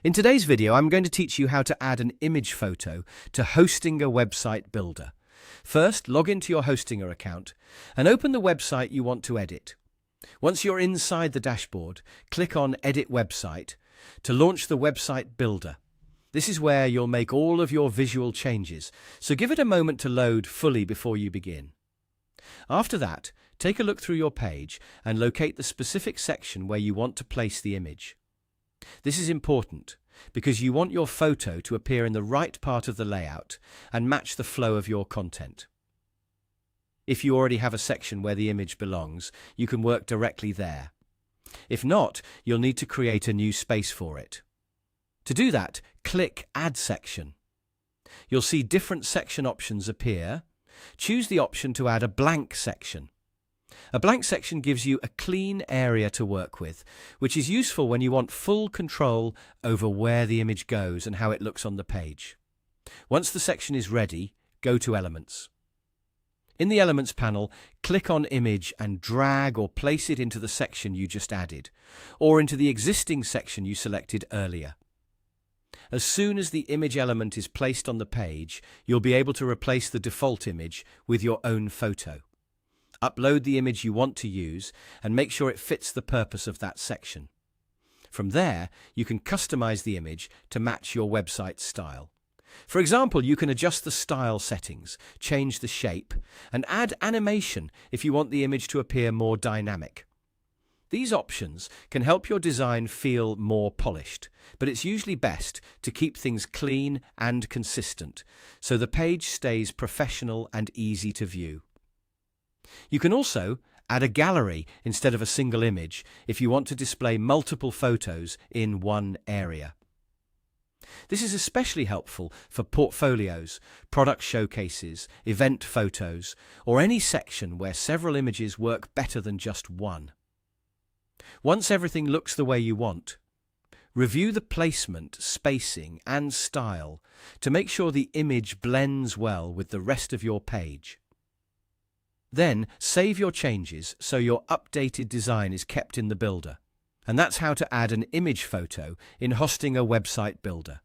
In today's video, I'm going to teach you how to add an image photo to Hostinger Website Builder. First, log into your Hostinger account and open the website you want to edit. Once you're inside the dashboard, click on Edit Website to launch the Website Builder. This is where you'll make all of your visual changes, so give it a moment to load fully before you begin. After that, take a look through your page and locate the specific section where you want to place the image. This is important because you want your photo to appear in the right part of the layout and match the flow of your content. If you already have a section where the image belongs, you can work directly there. If not, you'll need to create a new space for it. To do that, click Add Section. You'll see different section options appear. Choose the option to add a blank section. A blank section gives you a clean area to work with, which is useful when you want full control over where the image goes and how it looks on the page. Once the section is ready, go to Elements. In the Elements panel, click on Image and drag or place it into the section you just added, or into the existing section you selected earlier. As soon as the image element is placed on the page, you'll be able to replace the default image with your own photo. Upload the image you want to use and make sure it fits the purpose of that section. From there, you can customize the image to match your website style. For example, you can adjust the style settings, change the shape, and add animation if you want the image to appear more dynamic. These options can help your design feel more polished, but it's usually best to keep things clean and consistent so the page stays professional and easy to view. You can also add a gallery instead of a single image if you want to display multiple photos in one area. This is especially helpful for portfolios, product showcases, event photos, or any section where several images work better than just one. Once everything looks the way you want, review the placement, spacing, and style to make sure the image blends well with the rest of your page. Then, save your changes so your updated design is kept in the builder. And that's how to add an image photo in Hostinger Website Builder.